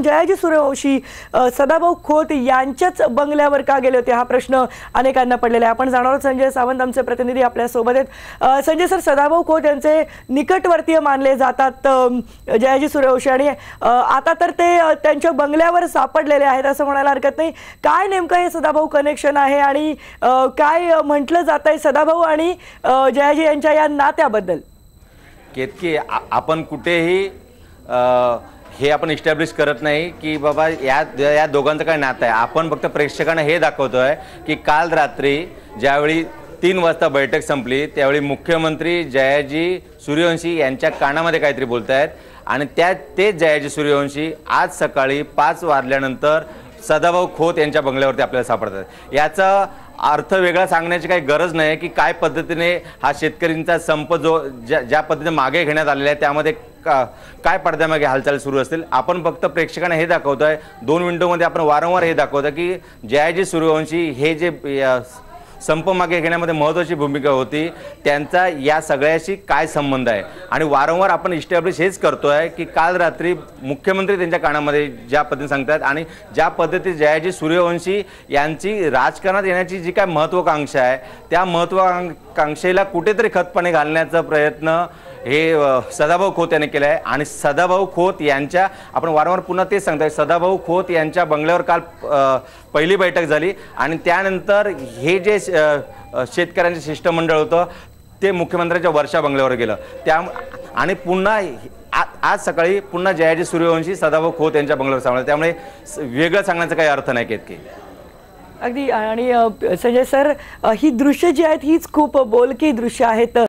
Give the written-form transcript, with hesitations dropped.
जयाजी सूर्यवंशी सदाभाऊ खोत यांच्याच बंगल्यावर का गेले होते हा प्रश्न अनेकांना पडलेला आहे। आपण जाणार आहोत संजय सावंत आमचे प्रतिनिधी आपल्या सोबत आहेत। संजय सर, सदाभाऊ खोत यांचे निकटवर्तीय मानले जातात जयाजी सूर्यवंशी आणि आता तर ते त्यांच्या बंगल्यावर सापडलेले आहेत असं म्हणायला हरकत नाही। काय नेमकं हे सदाभाऊ कनेक्शन आहे आणि काय म्हटलं जात आहे सदाभाऊ आणि जयाजी यांच्या या नात्याबद्दल? केतकी आपण कुठेही हे आपण इस्टॅब्लिश करत नाही की बाबा या दोघांचं काय नातं आहे। आपण फक्त प्रेक्षकांना हे दाखवतोय की काल रात्री ज्यावेळी 3 वाजता बैठक संपली त्यावेळी मुख्यमंत्री जयाजी सूर्यवंशी यांच्या कानामध्ये काहीतरी बोलतायत आणि ते जयाजी सूर्यवंशी आज सकाळी 5 वाजल्यानंतर सदाभाऊ खोत यांच्या बंगल्यावरती आपल्याला सापडतात। याचा अर्थ वेगळा सांगण्याची काही गरज नाही की काय पद्धतीने हा शेतकऱ्यांचा संप जो ज्या पद्धतीने मागे घेण्यात आलेला आहे त्यामध्ये काय पडद्यामागे हालचाल सुरू असतील। आपण फक्त प्रेक्षकांना हे दाखवतोय 2 विंडोमध्ये आपण वारंवार हे दाखवतो की जयाजी सूर्यवंशी हे जे संप मागे घेण्यामध्ये महत्त्वाची भूमिका होती त्यांचा या सगळ्याशी काय संबंध आहे आणि वारंवार आपण इस्टॅब्लिश हेच करतोय की काल रात्री मुख्यमंत्री त्यांच्या कानामध्ये ज्या पद्धतीने सांगतात आणि ज्या पद्धतीने जयाजी सूर्यवंशी यांची राजकारणात येण्याची जी काय महत्त्वाकांक्षा आहे त्या महत्त्वाकांक्षेला कुठेतरी खतपाणी घालण्याचा प्रयत्न हे सदाभाऊ खोत यांनी केलं आहे। आणि सदाभाऊ खोत यांच्या आपण वारंवार पुन्हा तेच सांगतोय सदाभाऊ खोत यांच्या बंगल्यावर काल पहिली बैठक झाली आणि त्यानंतर हे जे शेतकऱ्यांचे शिष्टमंडळ होतं ते मुख्यमंत्र्यांच्या वर्षा बंगल्यावर गेलं आणि पुन्हा आज सकाळी पुन्हा जयाजी सूर्यवंशी सदाभाऊ खोत यांच्या बंगल्यावर सापडले। त्यामुळे वेगळं सांगण्याचा काही अर्थ नाही केतकी। अगदी आणि संजय सर, ही दृश्य जी आहेत हीच खूप बोलकी दृश्य आहेत।